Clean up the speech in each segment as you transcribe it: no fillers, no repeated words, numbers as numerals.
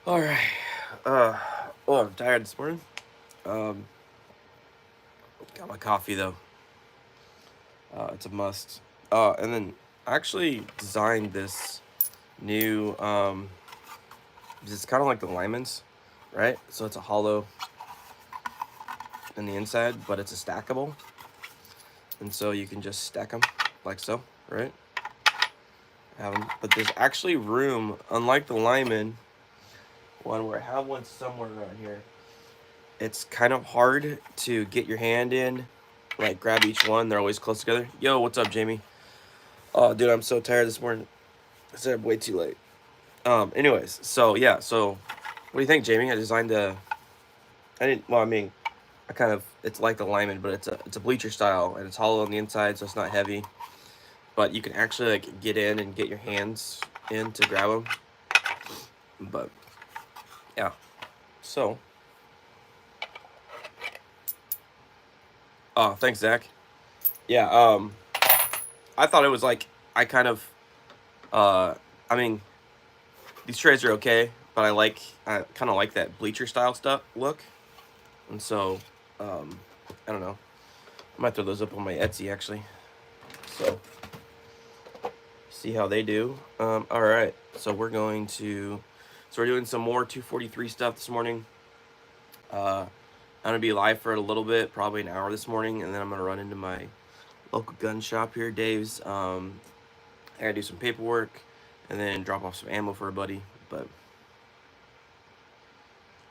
All right. I'm tired this morning. Um, got my coffee though. It's a must. And then I actually designed this new. It's kind of like the Lyman's, right? So it's a hollow in the inside, but it's a stackable, and so you can just stack them like so, right? Have them, but there's actually room, unlike the Lyman one, where I have one somewhere around here. It's kind of hard to get your hand in, like grab each one. They're always close together. Yo, what's up, Jamie? Oh, dude, I'm so tired this morning. I said I'm way too late. Anyways, so yeah, so what do you think, Jamie? I designed a. I didn't. Well, I mean, I kind of. It's like the Lyman, but it's a bleacher style, and it's hollow on the inside, so it's not heavy. But you can actually like get in and get your hands in to grab them. But yeah, so. Oh, thanks, Zach. Yeah. I thought it was like I kind of. Uh, I mean, these trays are okay, but I kind of like that bleacher style stuff look, and so I don't know. I might throw those up on my Etsy actually. So see how they do. All right, so we're doing some more 243 stuff this morning. I'm gonna be live for a little bit, probably an hour this morning, and then I'm gonna run into my local gun shop here, Dave's. I gotta do some paperwork, and then drop off some ammo for a buddy. But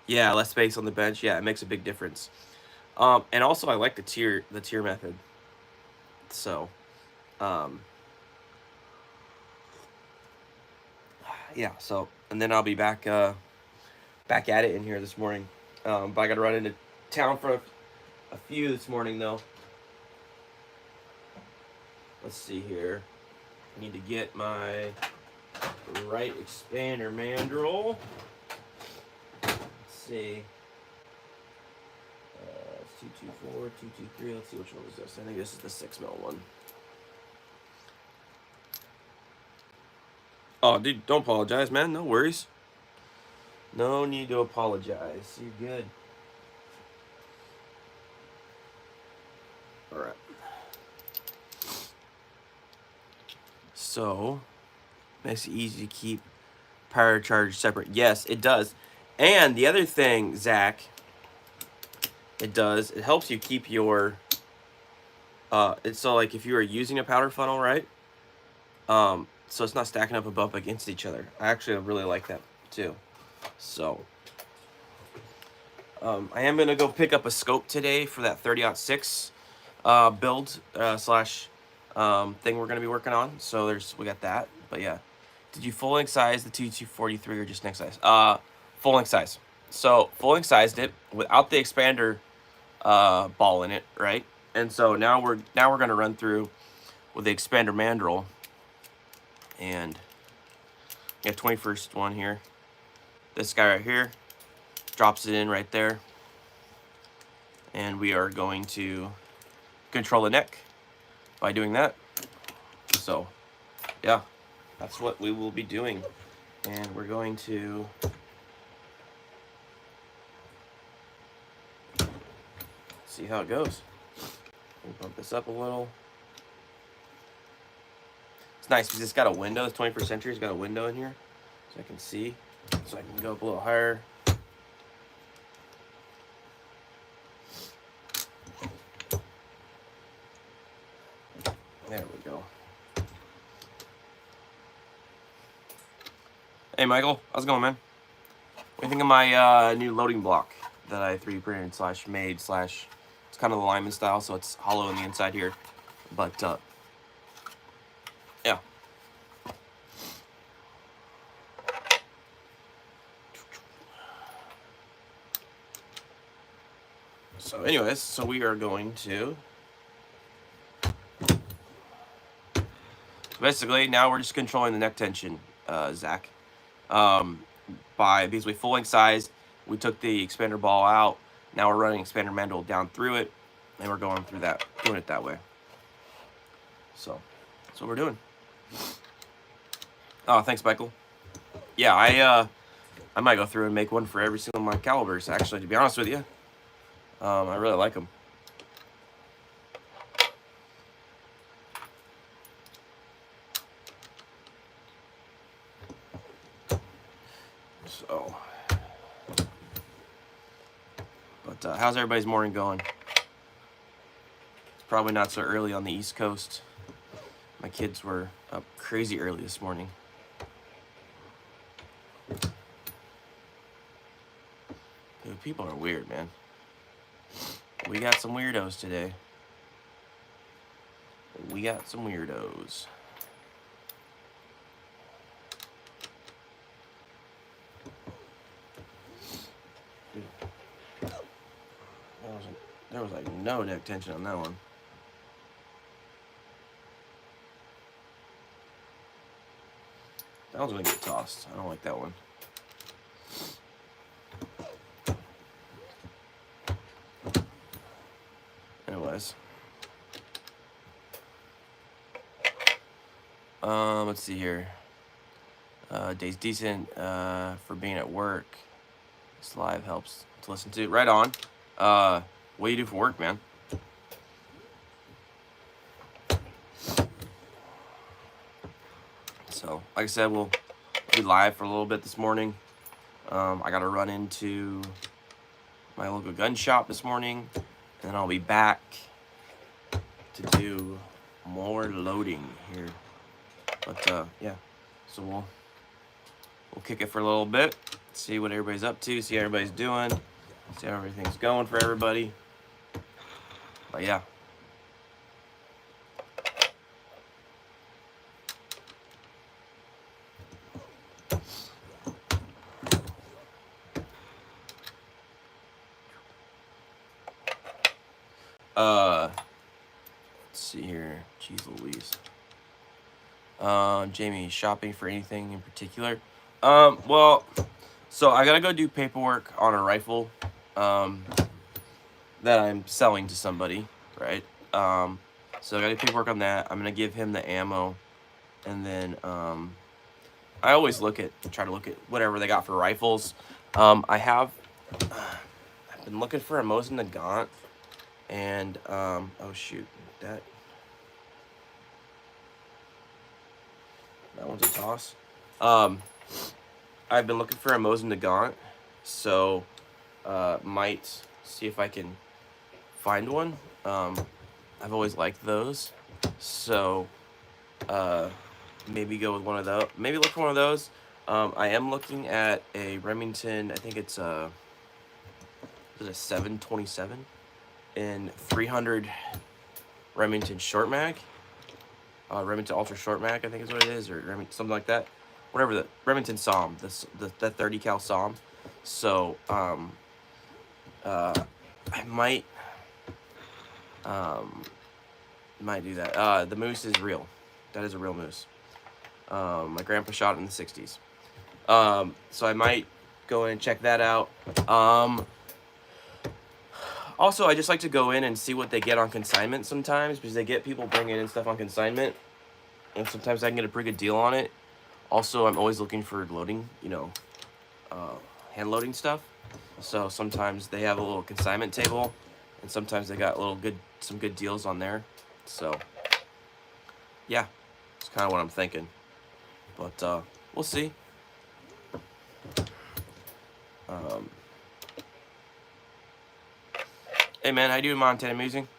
yeah, less space on the bench. Yeah, it makes a big difference. And also I like the tier method. So, um, yeah. So and then I'll be back at it in here this morning. But I got to run into town for a few this morning though. Let's see here. I need to get my right expander mandrel. Let's see. It's 224, 223. Let's see which one was this. I think this is the 6mm one. Oh, dude, don't apologize, man. No worries. No need to apologize. You're good. All right. So, makes it easy to keep power charge separate. Yes, it does. And the other thing, Zach, it helps you keep your it's so like if you are using a powder funnel, right? So it's not stacking up above against each other. I actually really like that too. So I am gonna go pick up a scope today for that 30-06 build slash thing we're gonna be working on. So we got that. But yeah, did you full length size the 2243 or just next size? Full length size. So full length sized it without the expander ball in it, right? And so now we're gonna run through with the expander mandrel, and we have 21st one here. This guy right here drops it in right there, and we are going to control the neck by doing that. So yeah, that's what we will be doing, and we're going to see how it goes. We'll bump this up a little. It's nice because it's got a window. This 21st century's got a window in here, so I can see. So I can go up a little higher. There we go. Hey, Michael. How's it going, man? What do you think of my new loading block that I 3D printed slash made slash... It's kind of the Lyman style, so it's hollow on the inside here. But, yeah. So anyways, so we are going to... Basically, now we're just controlling the neck tension, Zach. Because we full length sized, we took the expander ball out. Now we're running expander mandrel down through it, and we're going through that, doing it that way. So that's what we're doing. Oh, thanks, Michael. Yeah, I might go through and make one for every single one of my calibers, actually, to be honest with you. I really like them. So, but how's everybody's morning going? It's probably not so early on the East Coast. My kids were up crazy early this morning. Dude, people are weird, man. We got some weirdos today. We got some weirdos. There was like no neck tension on that one. That one's gonna get tossed. I don't like that one. Anyways. Let's see here. Day's decent for being at work. This live helps to listen to. Right on. What do you do for work, man? So, like I said, we'll be live for a little bit this morning. I got to run into my local gun shop this morning, and then I'll be back to do more loading here. But yeah, so we'll kick it for a little bit, see what everybody's up to, see how everybody's doing, see how everything's going for everybody. But yeah. Let's see here. Jeez Louise. Jamie, shopping for anything in particular? Well, so I gotta go do paperwork on a rifle, that I'm selling to somebody, right? So I gotta do paperwork on that. I'm gonna give him the ammo, and then, I always try to look at whatever they got for rifles. I've been looking for a Mosin Nagant, and, oh shoot, that one's a toss. I've been looking for a Mosin Nagant, so, might see if I can find one. I've always liked those, so, maybe go with one of those. Maybe look for one of those. I am looking at a Remington, I think it's a 727 in 300 Remington short mag. Remington Ultra Short Mag, I think is what it is, or something like that. Whatever, the Remington SOM, the 30 cal SOM. So, I might do that. The moose is real. That is a real moose. My grandpa shot it in the 60s. So I might go in and check that out. Also, I just like to go in and see what they get on consignment sometimes, because they get people bringing in stuff on consignment, and sometimes I can get a pretty good deal on it. Also, I'm always looking for loading, hand loading stuff. So sometimes they have a little consignment table, and sometimes they got some good deals on there. So yeah, that's kind of what I'm thinking. But we'll see. Hey man, how you doing, Montana Musing?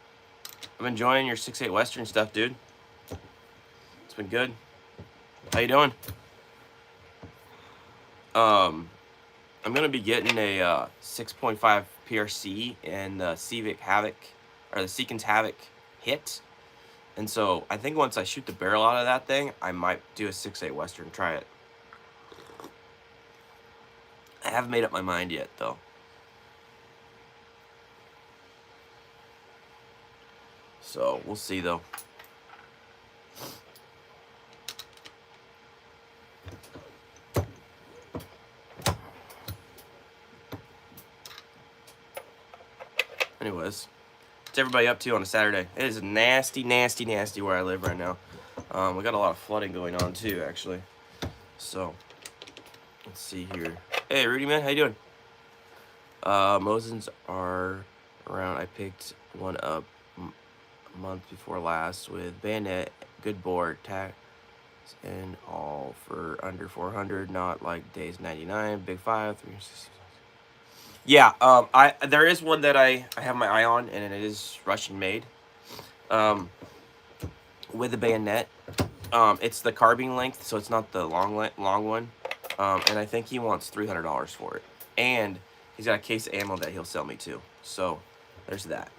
I'm enjoying your 6.8 Western stuff, dude. It's been good. How you doing? I'm gonna be getting a 6.5 PRC and the Civic Havoc, or the Seekins Havoc hit. And so I think once I shoot the barrel out of that thing, I might do a 6.8 Western, try it. I haven't made up my mind yet, though. So we'll see, though. Anyways, what's everybody up to on a Saturday? It is nasty, nasty, nasty where I live right now. We got a lot of flooding going on too, actually. So let's see here. Hey, Rudy, man, how you doing? Mosins are around. I picked one up a month before last with bayonet, good board, tax, and all for under 400. Not like days 99, big 5, 360. Yeah, there is one that I have my eye on, and it is Russian made. With a bayonet. It's the carbine length, so it's not the long one. And I think he wants $300 for it. And he's got a case of ammo that he'll sell me too. So there's that.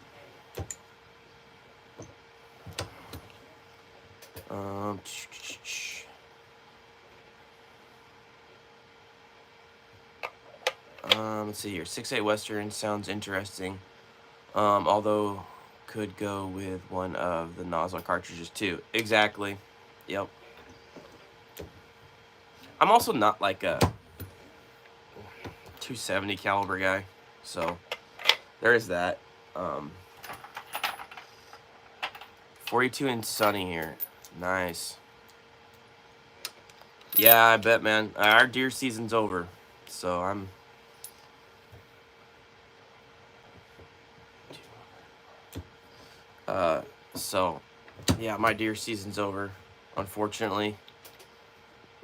Let's see here. 6.8 Western sounds interesting. Although could go with one of the nozzle cartridges too. Exactly. Yep. I'm also not like a 270 caliber guy, so there is that. 42 in sunny here. Nice. Yeah, I bet, man. Our deer season's over, so I'm... So, yeah, my deer season's over, unfortunately.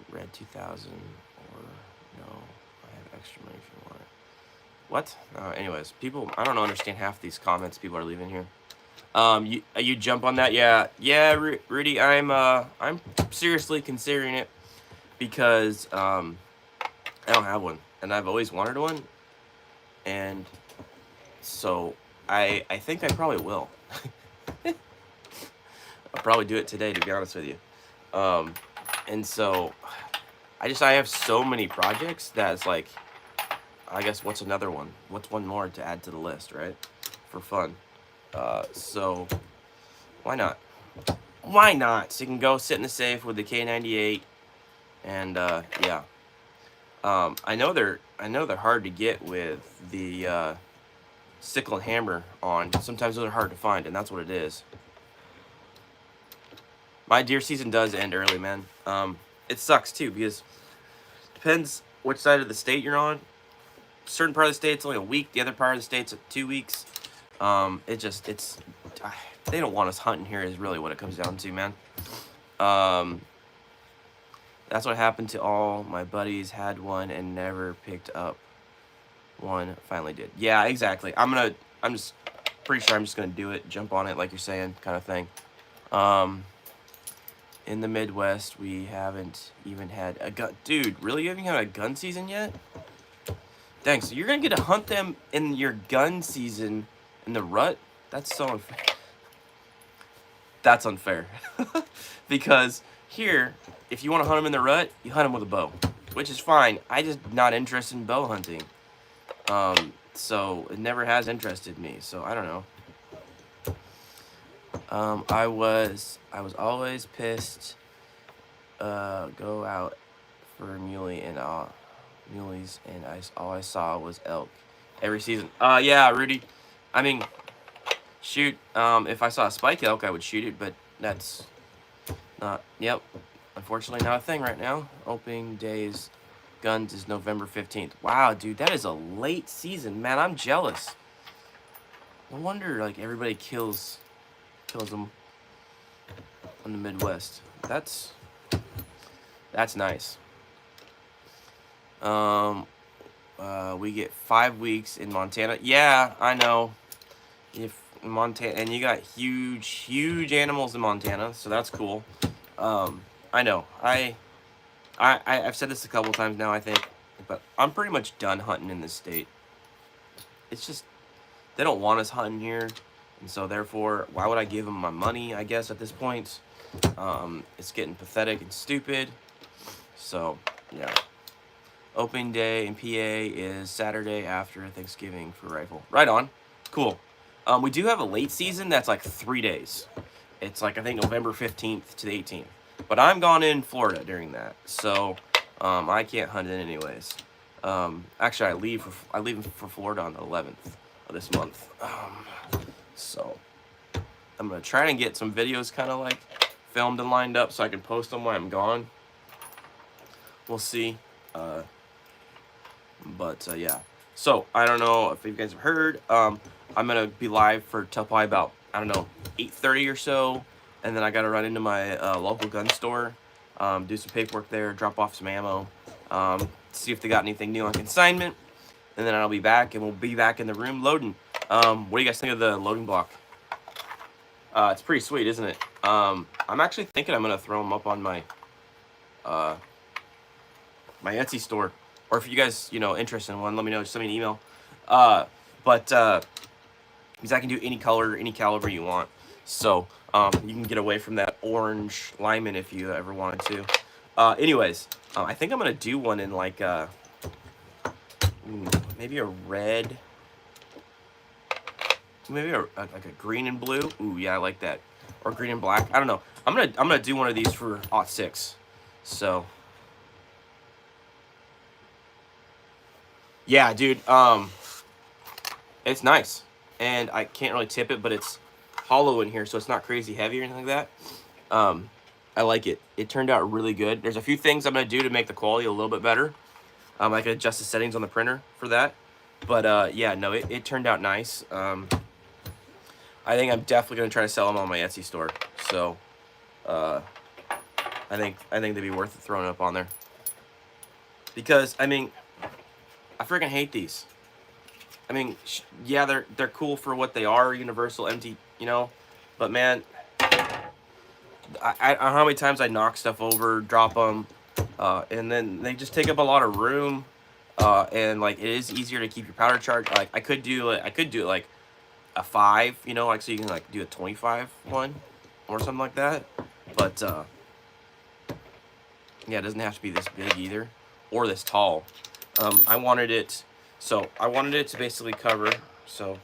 Red 2000, or no, I have extra money if you want it. What? Anyways, people, I don't understand half these comments people are leaving here. You jump on that? Yeah, Rudy, I'm seriously considering it because, I don't have one, and I've always wanted one, and so I think I probably will. I'll probably do it today, to be honest with you. And so I have so many projects that it's like, I guess what's another one? What's one more to add to the list, right? For fun. So why not? Why not? So you can go sit in the safe with the K98, and yeah. I know they're hard to get with the sickle and hammer on. Sometimes those are hard to find, and that's what it is. My deer season does end early, man. It sucks too because depends which side of the state you're on. Certain part of the state it's only a week. The other part of the state's 2 weeks. It's they don't want us hunting here is really what it comes down to, man. That's what happened to all my buddies. Had one and never picked up one. Finally did. Yeah, exactly. I'm just pretty sure I'm just gonna do it. Jump on it like you're saying, kind of thing. In the Midwest, we haven't even had a gun. Dude, really? You haven't had a gun season yet? Dang, so you're gonna get to hunt them in your gun season in the rut? That's so unfair. That's unfair. Because here, if you want to hunt them in the rut, you hunt them with a bow, which is fine. I just not interested in bow hunting. So it never has interested me. So I don't know. I was always pissed. Go out for muley and muleys, and all I saw was elk every season. Yeah, Rudy. I mean, shoot. If I saw a spike elk, I would shoot it, but that's not. Yep. Unfortunately, not a thing right now. Opening days, guns is November 15th. Wow, dude, that is a late season, man. I'm jealous. No wonder like everybody kills them in the Midwest. That's nice. We get 5 weeks in Montana. Yeah, I know. If Montana, and you got huge animals in Montana, so that's cool. I know. I've said this a couple times now, I think, but I'm pretty much done hunting in this state. It's just they don't want us hunting here. And so, therefore, why would I give them my money, I guess, at this point? It's getting pathetic and stupid. So, yeah. Opening day in PA is Saturday after Thanksgiving for rifle. Right on. Cool. We do have a late season that's like 3 days. It's like, I think, November 15th to the 18th. But I'm gone in Florida during that. So, I can't hunt it anyways. Actually, I leave for Florida on the 11th of this month. So, I'm going to try and get some videos kind of like filmed and lined up so I can post them while I'm gone. We'll see. But yeah. So I don't know if you guys have heard. I'm gonna be live for till probably about, I don't know, 8:30 or so, and then I gotta run into my local gun store, do some paperwork there, drop off some ammo, see if they got anything new on consignment, and then I'll be back, and we'll be back in the room loading. What do you guys think of the loading block? It's pretty sweet, isn't it? I'm actually thinking I'm gonna throw them up on my uh, my Etsy store, or if you guys interested in one, let me know. Just send me an email. But because I can do any color, any caliber you want, so you can get away from that orange Lyman if you ever wanted to. Anyways, I think I'm gonna do one in like maybe a red. Maybe like a green and blue. Ooh, yeah, I like that. Or green and black. I don't know. I'm gonna do one of these for '06. So yeah, dude. It's nice, and I can't really tip it, but it's hollow in here, so it's not crazy heavy or anything like that. I like it. It turned out really good. There's a few things I'm gonna do to make the quality a little bit better. I can adjust the settings on the printer for that. But yeah, no, it turned out nice. I think I'm definitely gonna try to sell them on my Etsy store. So, I think they'd be worth it throwing up on there. Because I mean, I freaking hate these. I mean, yeah, they're cool for what they are, universal empty, But man, I don't know how many times I knock stuff over, drop them, and then they just take up a lot of room. And like it is easier to keep your powder charged. Like I could do it like a 5, like so you can like do a 25 one or something like that. But yeah, it doesn't have to be this big either or this tall. I wanted it to basically cover. So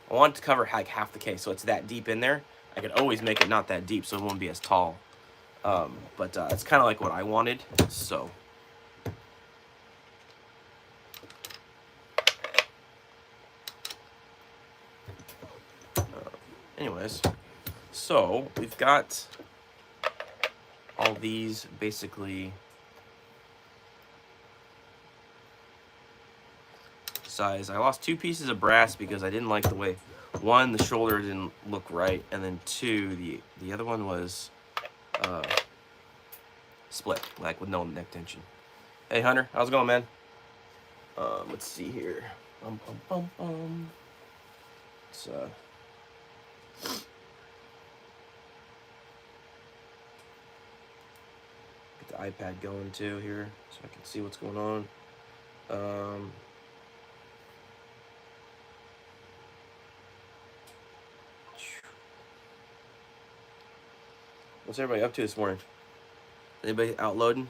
I want it to cover like half the case, so it's that deep in there. I could always make it not that deep, so it won't be as tall. But it's kind of like what I wanted. So. Anyways, so we've got all these basically size. I lost 2 pieces of brass because I didn't like the way, one, the shoulder didn't look right, and then 2, the other one was split, like with no neck tension. Hey Hunter, how's it going, man? Let's see here. It's get the iPad going too here, so I can see what's going on. What's everybody up to this morning? Anybody out loading?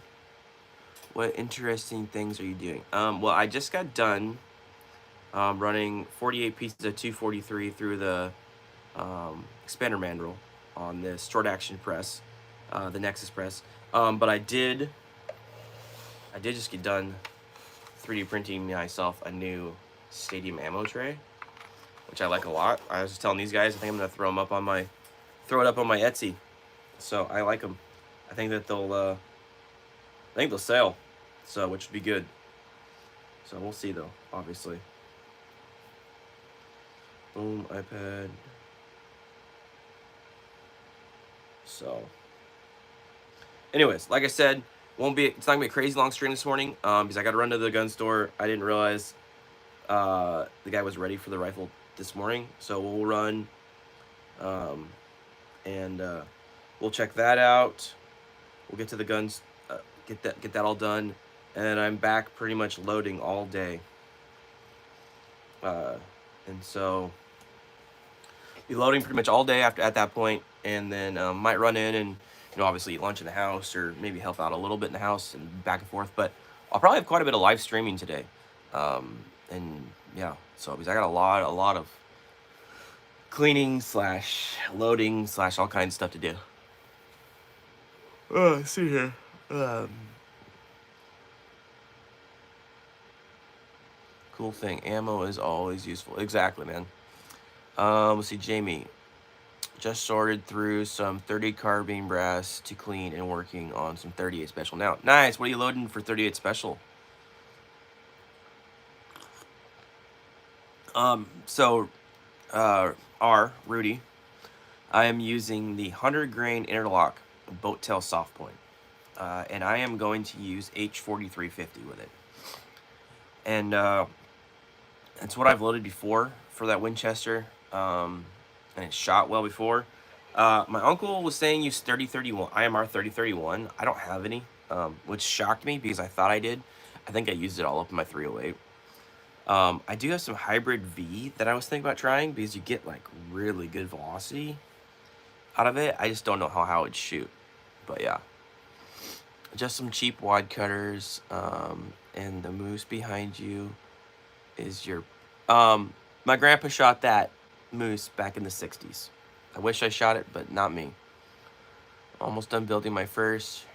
What interesting things are you doing? Well, I just got done running 48 pieces of 243 through the expander mandrel on this short action press, the Nexus press. But I did just get done 3D printing myself a new stadium ammo tray, which I like a lot. I was just telling these guys, I think I'm gonna throw it up on my Etsy. So I like them. I think that they'll sell, so which would be good. So we'll see though, obviously. Boom, iPad. So, anyways, like I said, it's not gonna be a crazy long stream this morning, because I got to run to the gun store. I didn't realize the guy was ready for the rifle this morning, so we'll run, and we'll check that out. We'll get to the guns, get that all done, and I'm back pretty much loading all day. And so be loading pretty much all day at that point, and then might run in and obviously eat lunch in the house, or maybe help out a little bit in the house and back and forth. But I'll probably have quite a bit of live streaming today, and yeah, so because I got a lot of cleaning / loading / all kinds of stuff to do. Let's see here. Cool thing. Ammo is always useful. Exactly, man. Let's see, Jamie. Just sorted through some 30 carbine brass to clean and working on some 38 special now. Nice. What are you loading for 38 special? So, Rudy, I am using the 100 grain interlock boat tail soft point. And I am going to use H4350 with it. And it's what I've loaded before for that Winchester, and it shot well before. My uncle was saying use 3031, IMR 3031. I don't have any, which shocked me because I thought I did. I think I used it all up in my 308. I do have some hybrid V that I was thinking about trying because you get like really good velocity out of it. I just don't know how it would shoot, but yeah. Just some cheap wad cutters, and the moose behind you is your... my grandpa shot that moose back in the 60s. I wish I shot it, but not me. Almost done building my first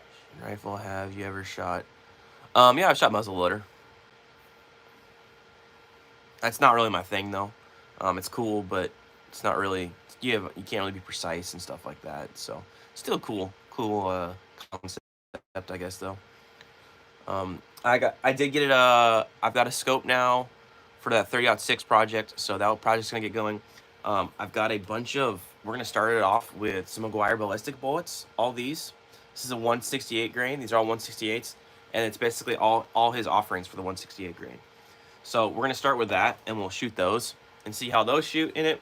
rifle. Have you ever shot? Yeah, I've shot muzzleloader. That's not really my thing, though. It's cool, but it's not really... You can't really be precise and stuff like that, so... Still cool concept, I guess, though. I did get it. I've got a scope now for that 30-06 project, so that project's gonna get going. I've got a bunch of... We're gonna start it off with some McGuire ballistic bullets. All these. This is a 168 grain. These are all 168s, and it's basically all his offerings for the 168 grain. So we're gonna start with that, and we'll shoot those and see how those shoot in it.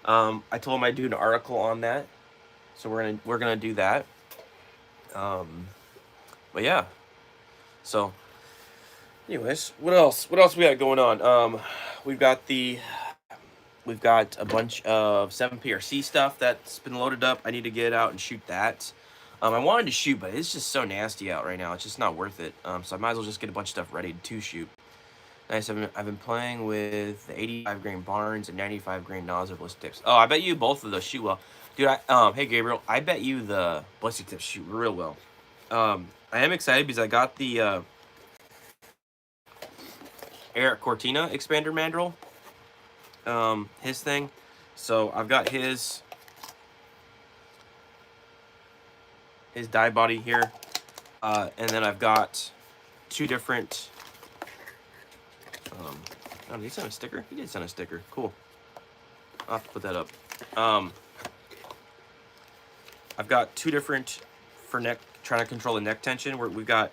I told him I'd do an article on that, so we're gonna do that. But yeah. So, anyways, what else? What else we got going on? We've got a bunch of 7PRC stuff that's been loaded up. I need to get out and shoot that. I wanted to shoot, but it's just so nasty out right now. It's just not worth it. So I might as well just get a bunch of stuff ready to shoot. Nice. I've been playing with the 85 grain Barnes and 95 grain nozzle ballistic tips. Oh, I bet you both of those shoot well, dude. Hey Gabriel, I bet you the ballistic tips shoot real well. I am excited because I got the Eric Cortina expander mandrel, his thing. So I've got his die body here, and then I've got two different... oh, did he send a sticker? He did send a sticker. Cool. I'll have to put that up. I've got two different for neck, trying to control the neck tension. We've got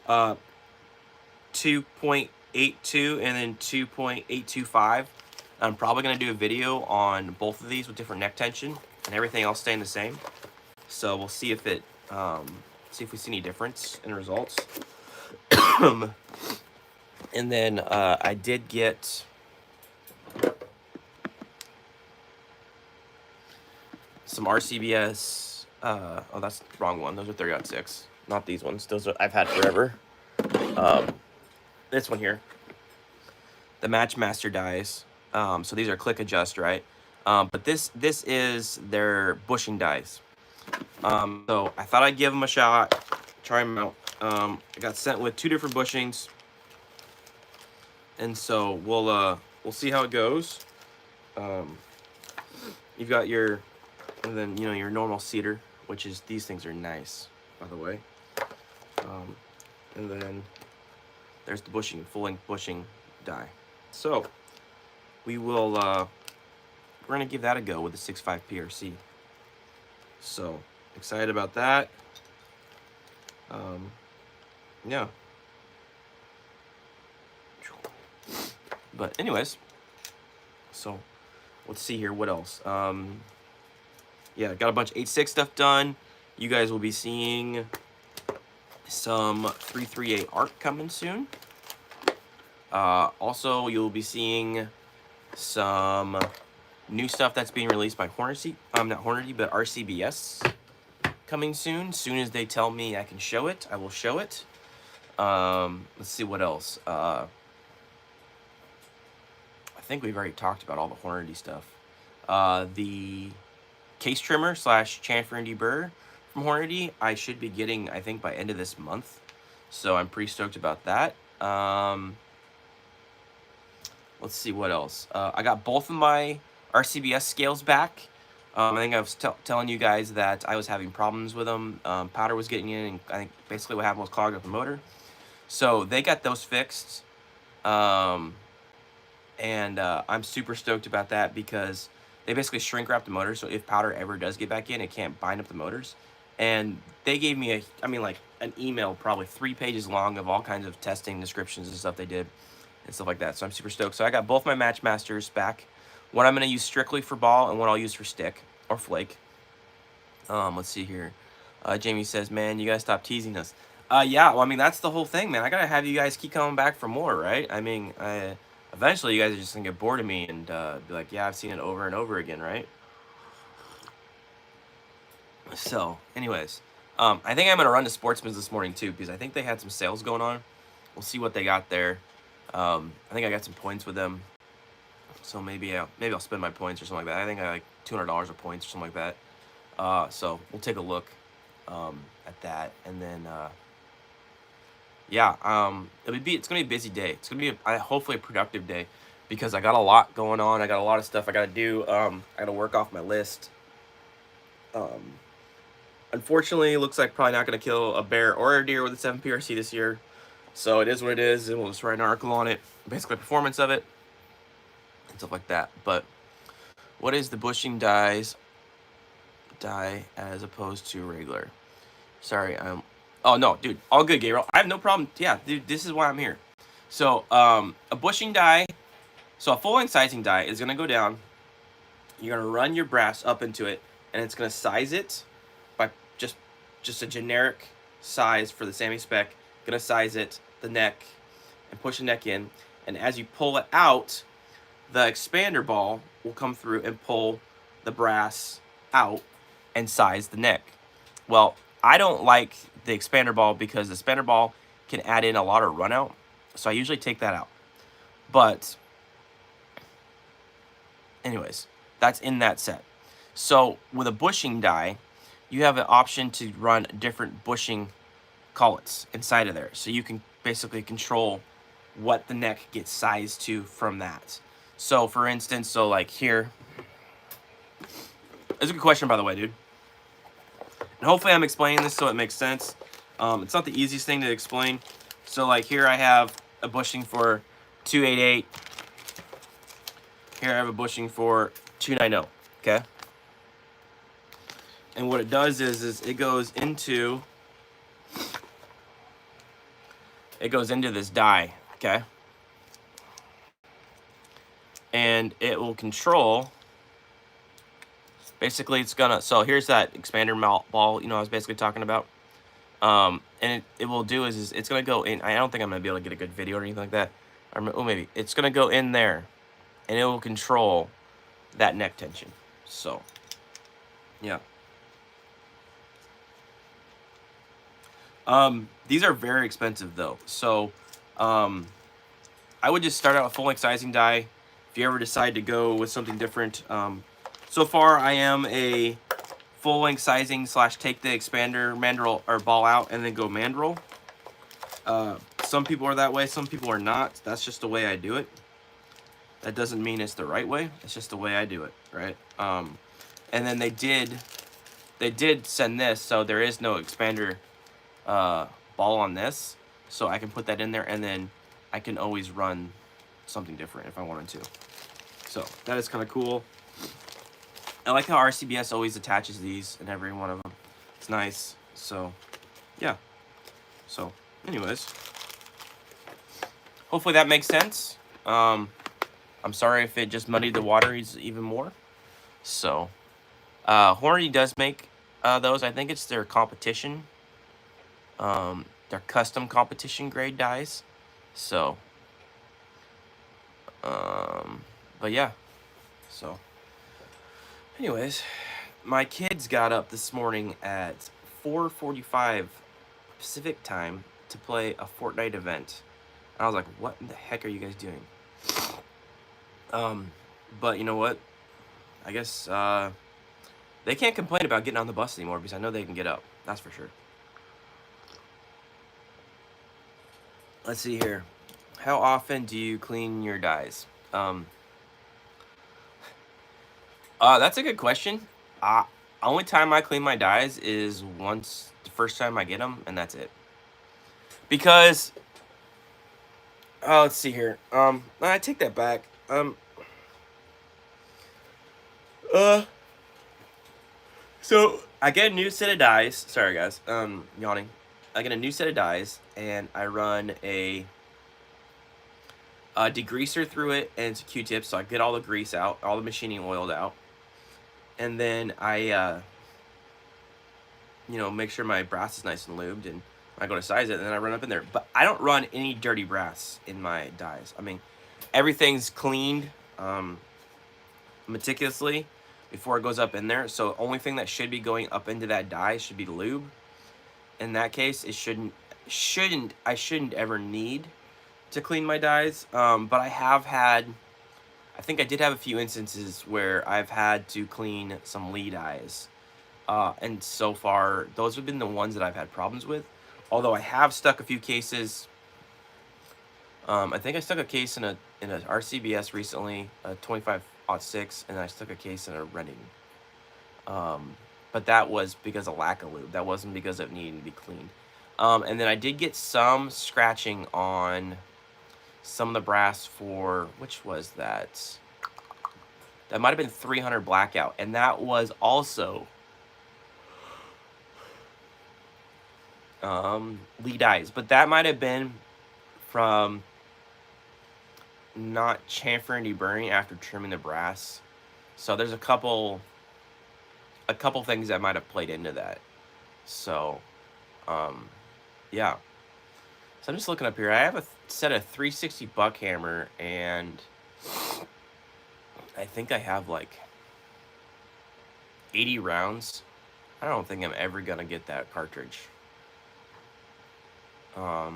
2.82 and then 2.825. I'm probably going to do a video on both of these with different neck tension and everything else staying the same. So we'll see if it, see if we see any difference in results. And then I did get some RCBS. Oh, that's the wrong one. Those are 30-06, not these ones. Those are, I've had forever. This one here, the Matchmaster dies. So these are click adjust, right? But this is their bushing dies. So I thought I'd give them a shot, try them out. I got sent with two different bushings, and so we'll see how it goes. You've got your, and then your normal cedar, which is, these things are nice, by the way. And then there's the bushing, full-length bushing die. So we will, we're gonna give that a go with the 6.5 PRC. So excited about that. Yeah. But anyways, so let's see here. What else? Yeah, got a bunch of 8.6 stuff done. You guys will be seeing some 338 ARC coming soon. Also, you'll be seeing some new stuff that's being released by Hornady. Not Hornady, but RCBS coming soon. Soon as they tell me I can show it, I will show it. Let's see what else. I think we've already talked about all the Hornady stuff. The case trimmer / chamfer and deburr from Hornady, I should be getting, I think, by end of this month. So I'm pretty stoked about that. Let's see what else. I got both of my RCBS scales back. I think I was telling you guys that I was having problems with them. Powder was getting in, and I think basically what happened was clogged up the motor. So they got those fixed. And I'm super stoked about that because they basically shrink wrap the motor, so if powder ever does get back in, it can't bind up the motors. And they gave me like an email probably 3 pages long of all kinds of testing descriptions and stuff they did and stuff like that. So I'm super stoked. So I got both my Match Masters back. One I'm going to use strictly for ball and one I'll use for stick or flake. Let's see here. Jamie says, man, you gotta stop teasing us. Yeah, well, I mean, that's the whole thing, man. I gotta have you guys keep coming back for more, right? I mean, eventually you guys are just gonna get bored of me and be like, yeah, I've seen it over and over again, right? So, anyways, I think I'm gonna run to Sportsman's this morning too because I think they had some sales going on. We'll see what they got there. I think I got some points with them, so maybe I'll spend my points or something like that. I think I like $200 of points or something like that. So we'll take a look at that, and then yeah, it's gonna be a busy day. It's gonna be hopefully a productive day because I got a lot going on. I got a lot of stuff I gotta do. I gotta work off my list. Unfortunately, it looks like probably not gonna kill a bear or a deer with a 7 PRC this year. So it is what it is, and we'll just write an article on it, basically performance of it and stuff like that. But what is the bushing die as opposed to regular? Sorry, oh no, dude, all good, Gabriel. I have no problem. Yeah, dude, this is why I'm here. So, a bushing die, so a full-length sizing die is gonna go down. You're gonna run your brass up into it, and it's gonna size it by just a generic size for the Sammy spec. Gonna size it, the neck, and push the neck in. And as you pull it out, the expander ball will come through and pull the brass out and size the neck. Well, I don't like the expander ball because the expander ball can add in a lot of run out. So I usually take that out. But anyways, that's in that set. So with a bushing die, you have an option to run different bushing collets inside of there. So you can basically control what the neck gets sized to from that. So for instance, so like here, that's a good question, by the way, dude. And hopefully I'm explaining this so it makes sense. It's not the easiest thing to explain. So like here I have a bushing for 288. Here I have a bushing for 290, okay? And what it does is it goes into this die, okay? And it will control, basically it's gonna, so here's that expander ball, you know, I was basically talking about. And it will do is it's gonna go in, I don't think I'm gonna be able to get a good video or anything like that. Or, oh, maybe. It's gonna go in there, and it will control that neck tension. So, yeah. These are very expensive though. So, I would just start out with full-length sizing die. If you ever decide to go with something different, so far I am a full-length sizing / take the expander mandrel or ball out and then go mandrel. Some people are that way, some people are not. That's just the way I do it. That doesn't mean it's the right way. It's just the way I do it, right? And then they did send this, so there is no expander ball on this. So I can put that in there, and then I can always run something different if I wanted to. So that is kind of cool. I like how RCBS always attaches these in every one of them. It's nice. So, yeah. So, anyways. Hopefully that makes sense. I'm sorry if it just muddied the waters even more. So, Hornady does make those. I think it's their competition. Their custom competition grade dies. So, but yeah. So, anyways, my kids got up this morning at 4:45 Pacific time to play a Fortnite event. And I was like, what in the heck are you guys doing? But you know what? I guess they can't complain about getting on the bus anymore because I know they can get up. That's for sure. Let's see here. How often do you clean your dies? That's a good question. Only time I clean my dies is once, the first time I get them, and that's it. Because, let's see here. I take that back. Um. Uh. So I get a new set of dies. Sorry, guys. Yawning. I get a new set of dies, and I run a degreaser through it and it's a Q-tip, so I get all the grease out, all the machining oiled out, and then I, make sure my brass is nice and lubed, and I go to size it, and then I run up in there. But I don't run any dirty brass in my dies. I mean, everything's cleaned meticulously before it goes up in there. So the only thing that should be going up into that die should be lube. In that case, I shouldn't ever need to clean my dies. But I think I did have a few instances where I've had to clean some lead eyes. And so far, those have been the ones that I've had problems with. Although I have stuck a few cases. I think I stuck a case in an RCBS recently, a 25-06, and I stuck a case in a Redding. But that was because of lack of lube. That wasn't because it needed to be cleaned. And then I did get some scratching on some of the brass for, which was that? That might have been 300 blackout, and that was also lead eyes, but that might have been from not chamfering and deburring after trimming the brass. So there's a couple things that might have played into that. So yeah. So I'm just looking up here. I have a set of 360 buck hammer, and I think I have like 80 rounds. I don't think I'm ever gonna get that cartridge. I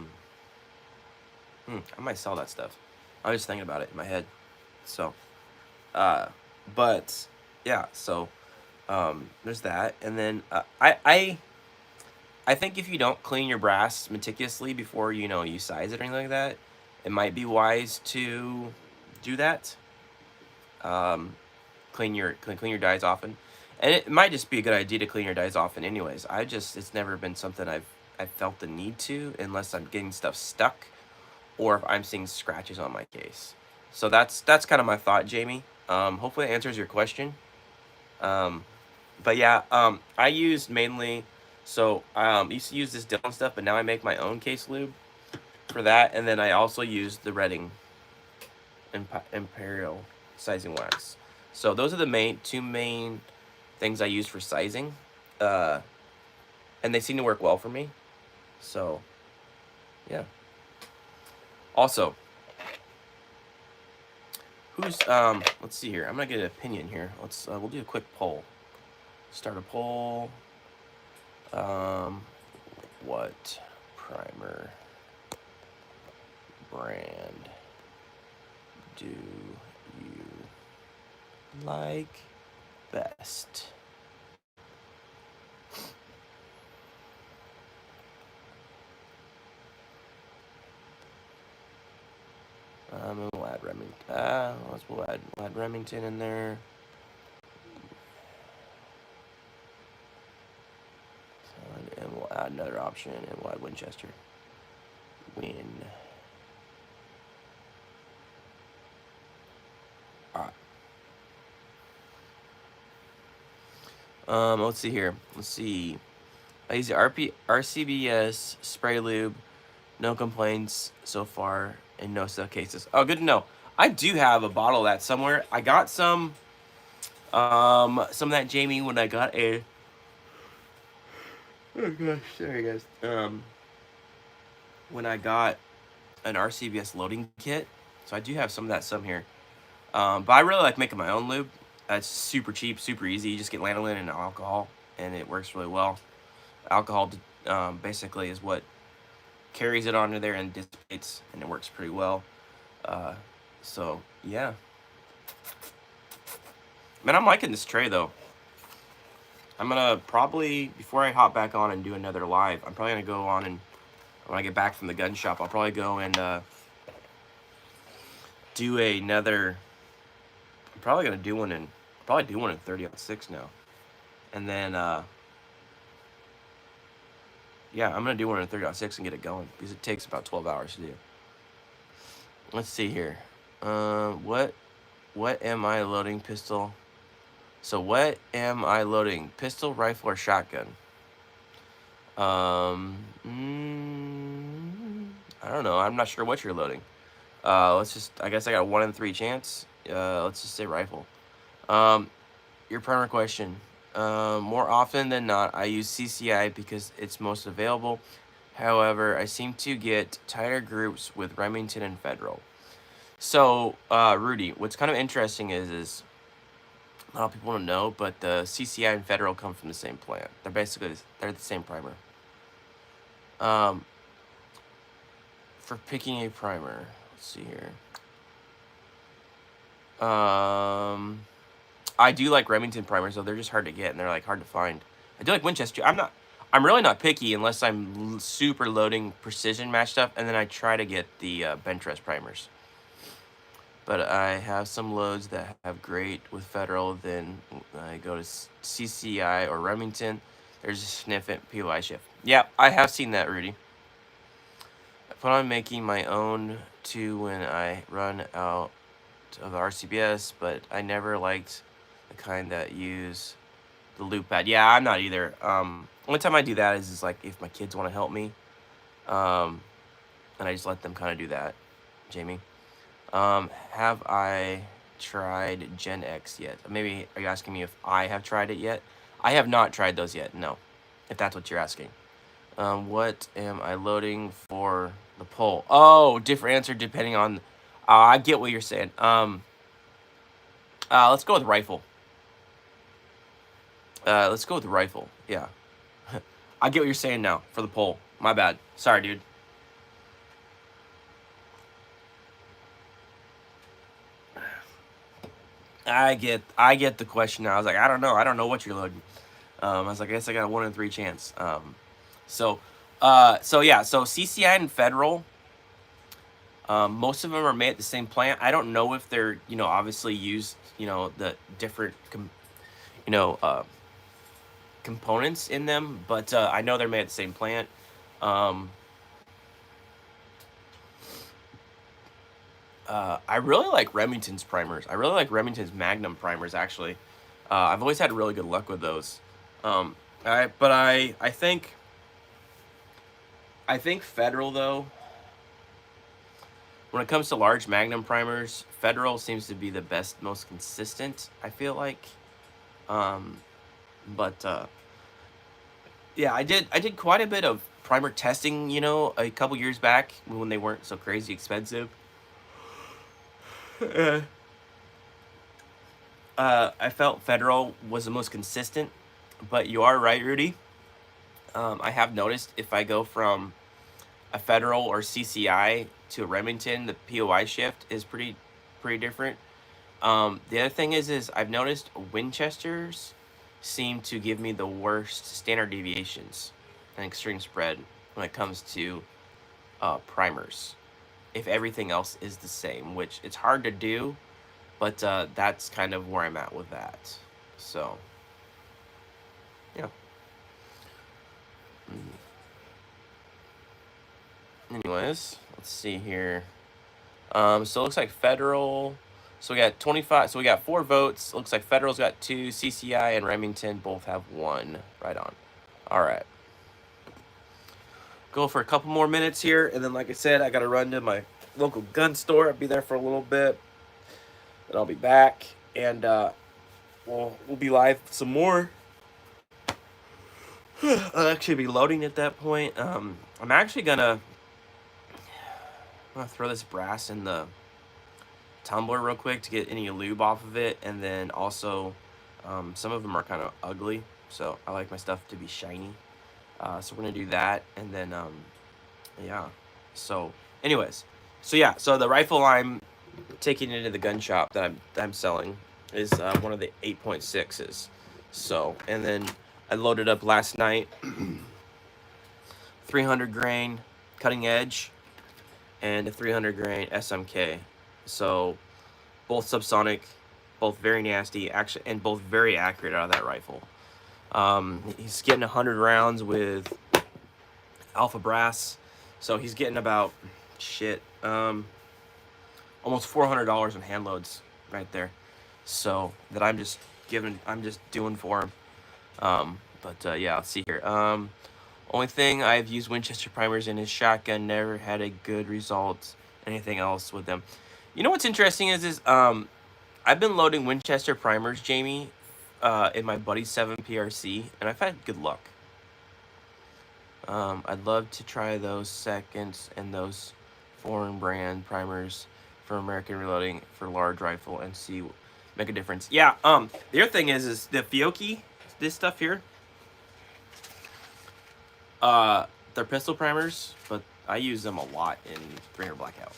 might sell that stuff. I was just thinking about it in my head. So, but yeah. So, there's that, and then I think if you don't clean your brass meticulously before you size it or anything like that, it might be wise to do that. Clean your dies often, and it might just be a good idea to clean your dies often. Anyways, it's never been something I've felt the need to, unless I'm getting stuff stuck or if I'm seeing scratches on my case. So that's kind of my thought, Jamie. Hopefully that answers your question. But yeah, I used mainly, so used to use this Dillon stuff, but now I make my own case lube for that, and then I also use the Redding Imperial sizing wax. So those are the two main things I use for sizing, and they seem to work well for me. So yeah. Also, who's let's see here. I'm gonna get an opinion here. We'll do a quick poll. Start a poll. What primer brand do you like best? We'll add Remington. We'll add Remington in there. And we'll add another option, and we'll add Winchester. Alright. Let's see here. Let's see. I use the RCBS spray lube. No complaints so far, and no stuck cases. Oh, good to know. I do have a bottle of that somewhere. I got some of that, Jamie, when I got a. Oh gosh, sorry guys. When I got an RCBS loading kit, so I do have some of that here. But I really like making my own lube. It's super cheap, super easy. You just get lanolin and alcohol, and it works really well. Alcohol basically is what carries it onto there and dissipates, and it works pretty well. So yeah. Man, I'm liking this tray though. I'm gonna probably, before I hop back on and do another live, I'm probably gonna go on, and when I get back from the gun shop, I'll probably go and do another. I'm probably gonna do one in 30-06 now, and then yeah, I'm gonna do one in 30-06 and get it going, because it takes about 12 hours to do. Let's see here. What am I loading? Pistol. So what am I loading? Pistol, rifle, or shotgun? Um, I don't know. I'm not sure what you're loading. Let's just. I guess I got a 1 in 3 chance. Let's just say rifle. Your primer question. More often than not, I use CCI because it's most available. However, I seem to get tighter groups with Remington and Federal. So, Rudy, what's kind of interesting is a lot of people don't know, but the CCI and Federal come from the same plant. They're the same primer. For picking a primer, let's see here. I do like Remington primers, though. They're just hard to get, and they're, like, hard to find. I do like Winchester. I'm really not picky unless I'm super loading precision match stuff, and then I try to get the bench rest primers. But I have some loads that have great with Federal, then I go to CCI or Remington. There's a significant POI shift. Yeah, I have seen that, Rudy. I plan on making my own too when I run out of the RCBS, but I never liked the kind that use the loop pad. Yeah, I'm not either. Only time I do that is like if my kids want to help me, and I just let them kind of do that. Jamie, have I tried Gen X yet? Maybe are you asking me if I have tried it yet? I have not tried those yet. No, if that's what you're asking. What am I loading for the poll? Oh, different answer depending on. I get what you're saying. Let's go with rifle. Let's go with rifle. Yeah. I get what you're saying now for the poll. My bad. Sorry, dude. I get the question now. I was like, I don't know. I don't know what you're loading. I was like, I guess I got a 1 in 3 chance. So yeah. So CCI and Federal. Most of them are made at the same plant. I don't know if they're, obviously used, the different, components in them, but I know they're made at the same plant. I really like Remington's primers. I really like Remington's Magnum primers, actually. I've always had really good luck with those. I think Federal, though, when it comes to large Magnum primers, Federal seems to be the best, most consistent, I feel like. Yeah, I did quite a bit of primer testing, a couple years back when they weren't so crazy expensive. I felt Federal was the most consistent, but you are right, Rudy. I have noticed if I go from a Federal or CCI to a Remington, the POI shift is pretty different. The other thing is I've noticed Winchesters seem to give me the worst standard deviations and extreme spread when it comes to primers. If everything else is the same, which it's hard to do, but that's kind of where I'm at with that. So, yeah. Anyways, let's see here. So it looks like Federal. So we got 25. So we got 4 votes. Looks like Federal's got 2. CCI and Remington both have 1. Right on. All right. Go for a couple more minutes here, and then, like I said, I gotta run to my local gun store. I'll be there for a little bit, and I'll be back, and we'll be live some more. I'll actually be loading at that point. I'm actually gonna throw this brass in the tumbler real quick to get any lube off of it, and then also some of them are kind of ugly, so I like my stuff to be shiny. So we're gonna do that, and then yeah. So anyways, so the rifle I'm taking into the gun shop that I'm selling is one of the 8.6s. So, and then I loaded up last night 300 grain cutting edge and a 300 grain SMK. So both subsonic, both very nasty, actually, and both very accurate out of that rifle. He's getting 100 rounds with alpha brass, so he's getting about almost $400 in hand loads right there. So that I'm just doing for him. But yeah, let's see here. Only thing I've used Winchester primers in is shotgun. Never had a good result. Anything else with them? You know what's interesting is I've been loading Winchester primers, Jamie, in my buddy's 7 PRC, and I've had good luck. I'd love to try those seconds and those foreign brand primers for American Reloading for large rifle and see make a difference. Yeah. The other thing is the Fiocchi, this stuff here. They're pistol primers, but I use them a lot in 300 Blackout,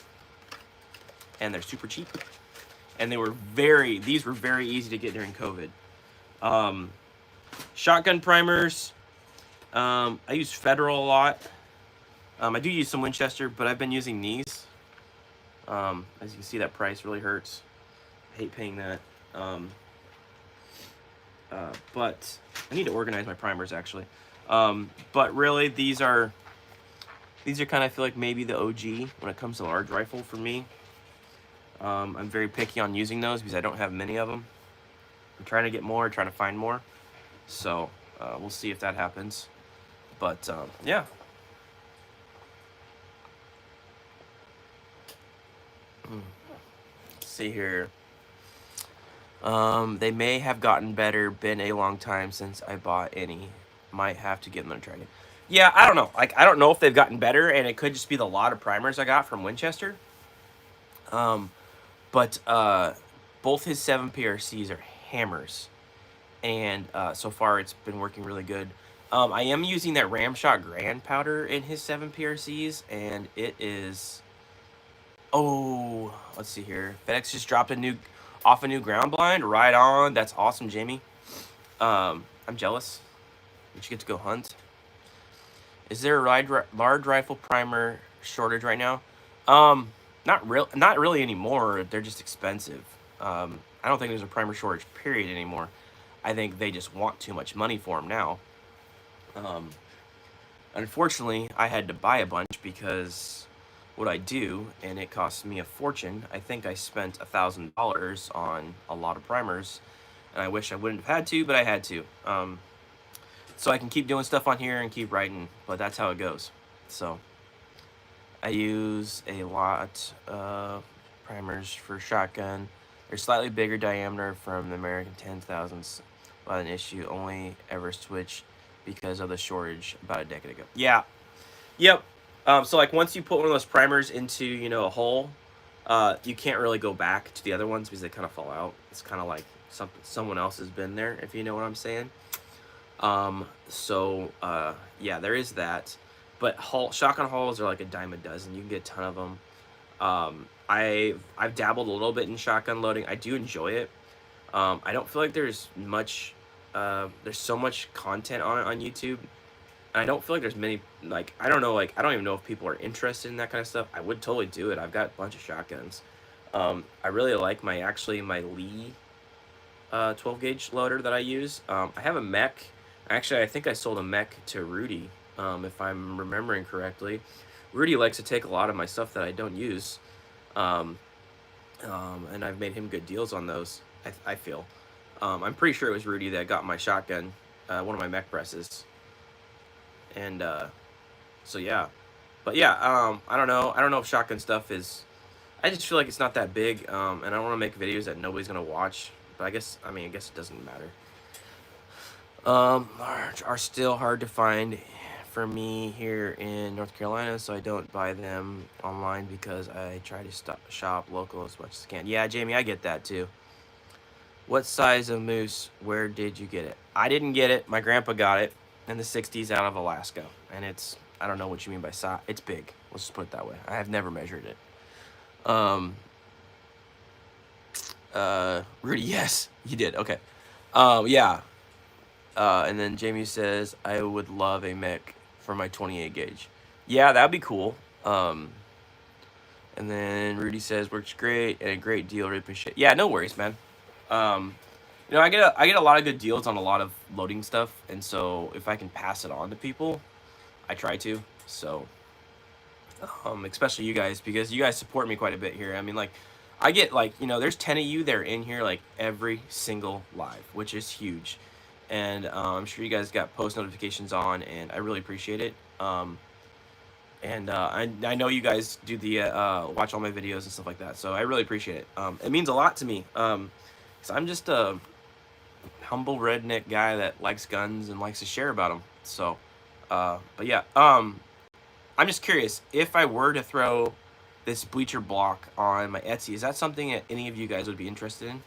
and they're super cheap. And these were very easy to get during COVID. Shotgun primers. I use Federal a lot. I do use some Winchester, but I've been using these. As you can see, that price really hurts. I hate paying that. But I need to organize my primers actually. But really, these are kind of, I feel like, maybe the OG when it comes to large rifle for me. I'm very picky on using those because I don't have many of them. I'm trying to get more, trying to find more. So we'll see if that happens. But yeah. Let's see here. They may have gotten better. Been a long time since I bought any. Might have to give them a try. Yeah, I don't know. Like, I don't know if they've gotten better, and it could just be the lot of primers I got from Winchester. But both his 7 PRCs are hammers, and so far it's been working really good. I am using that Ramshot Grand powder in his 7 PRCs, and it is... Oh, let's see here. FedEx just dropped a new ground blind. Right on. That's awesome, Jamie. I'm jealous. You should get to go hunt. Is there a large rifle primer shortage right now? Not really anymore. They're just expensive. I don't think there's a primer shortage period anymore. I think they just want too much money for them now. Unfortunately, I had to buy a bunch because what I do, and it costs me a fortune. I think I spent $1,000 on a lot of primers, and I wish I wouldn't have had to, but I had to. So I can keep doing stuff on here and keep writing, but that's how it goes. So I use a lot of primers for shotgun. They're slightly bigger diameter from the American 10,000s, but an issue only ever switched because of the shortage about a decade ago. Yeah. Yep. So like once you put one of those primers into, you know, a hole, you can't really go back to the other ones because they kind of fall out. It's kind of like someone else has been there, if you know what I'm saying. Yeah, there is that. But shotgun hulls are like a dime a dozen. You can get a ton of them. I've dabbled a little bit in shotgun loading. I do enjoy it. I don't feel like there's so much content on it on YouTube. I don't feel like there's many, like, I don't even know if people are interested in that kind of stuff. I would totally do it. I've got a bunch of shotguns. I really like my Lee 12 gauge loader that I use. I have a mech. Actually, I think I sold a mech to Rudy, if I'm remembering correctly. Rudy likes to take a lot of my stuff that I don't use, and I've made him good deals on those, I feel. I'm pretty sure it was Rudy that got my shotgun, one of my mech presses. And so yeah, but yeah, I don't know if shotgun stuff is, I just feel like it's not that big, and I don't want to make videos that nobody's gonna watch, but I guess it doesn't matter. Large are still hard to find for me here in North Carolina, so I don't buy them online because I try to shop local as much as I can. Yeah, Jamie, I get that too. What size of moose? Where did you get it? I didn't get it. My grandpa got it in the 60s out of Alaska, and I don't know what you mean by size. It's big. Let's just put it that way. I have never measured it. Rudy, yes, you did. Okay. Yeah. And then Jamie says, I would love a mech for my 28 gauge. Yeah, that'd be cool. And then Rudy says, works great and a great deal. Really appreciate it. Yeah, no worries, man. You know, I get a lot of good deals on a lot of loading stuff, and so if I can pass it on to people, I try to. So, especially you guys, because you guys support me quite a bit here. I mean, like, I get like, you know, there's 10 of you that are in here like every single live, which is huge. And I'm sure you guys got post notifications on, and I really appreciate it. And I know you guys do the watch all my videos and stuff like that, so I really appreciate it. It means a lot to me. 'Cause I'm just a humble redneck guy that likes guns and likes to share about them. So, but yeah, I'm just curious, if I were to throw this bleacher block on my Etsy, is that something that any of you guys would be interested in?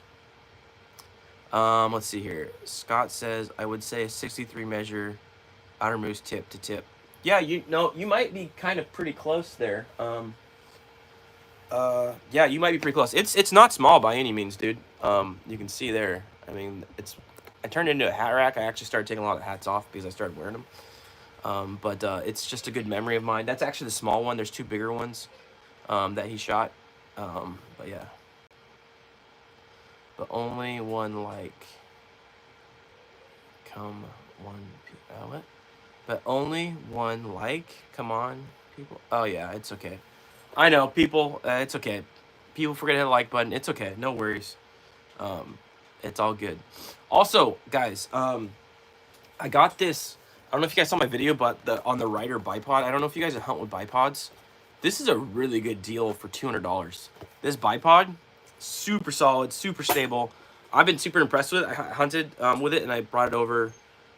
Let's see here. Scott says, I would say a 63 measure outer moose tip to tip. Yeah, you know, you might be kind of pretty close there. Yeah, you might be pretty close. It's not small by any means, dude. You can see there. I mean, I turned it into a hat rack. I actually started taking a lot of hats off because I started wearing them. But it's just a good memory of mine. That's actually the small one. There's two bigger ones that he shot. But yeah. But only one like. Come one. What? But only one like. Come on, people. Oh yeah, it's okay. I know, people. It's okay. People forget to hit the like button. It's okay. No worries. It's all good. Also, guys, I got this. I don't know if you guys saw my video, but on the Ryder bipod. I don't know if you guys hunt with bipods. This is a really good deal for $200. This bipod, super solid, super stable. I've been super impressed with it. I hunted with it, and I brought it over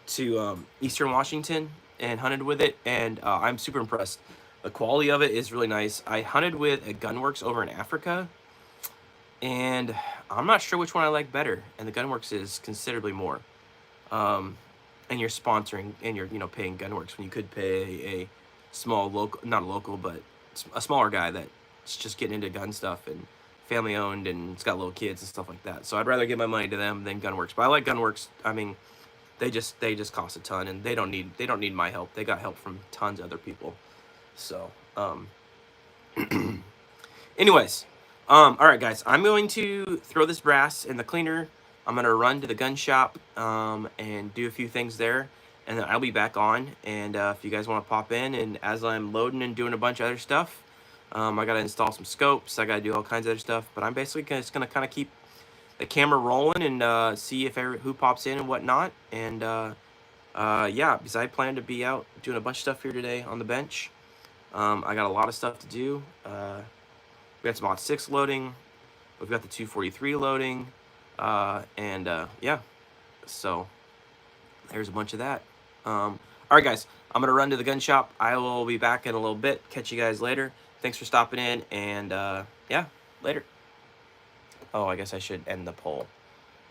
to Eastern Washington and hunted with it, and I'm super impressed. The quality of it is really nice. I hunted with a Gunworks over in Africa, and I'm not sure which one I like better. And the Gunworks is considerably more. And you're sponsoring, and you're paying Gunworks when you could pay a small local, not a local, but a smaller guy that's just getting into gun stuff and family owned, and it's got little kids and stuff like that. So I'd rather give my money to them than Gunworks. But I like Gunworks. I mean, they just cost a ton, and they don't need my help. They got help from tons of other people. So anyways, all right, guys, I'm going to throw this brass in the cleaner. I'm gonna run to the gun shop and do a few things there, and then I'll be back on. And if you guys want to pop in, and as I'm loading and doing a bunch of other stuff, I gotta install some scopes. I gotta do all kinds of other stuff. But I'm basically just gonna kind of keep the camera rolling and see if who pops in and whatnot. And yeah, because I plan to be out doing a bunch of stuff here today on the bench. I got a lot of stuff to do. We got some Mod 6 loading. We've got the 243 loading. Yeah, so there's a bunch of that. All right, guys, I'm gonna run to the gun shop. I will be back in a little bit. Catch you guys later. Thanks for stopping in, and yeah, later. Oh, I guess I should end the poll.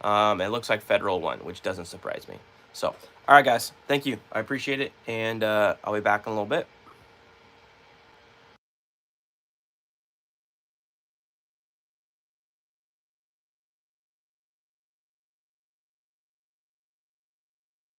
It looks like Federal won, which doesn't surprise me. So, all right, guys, thank you. I appreciate it, and I'll be back in a little bit.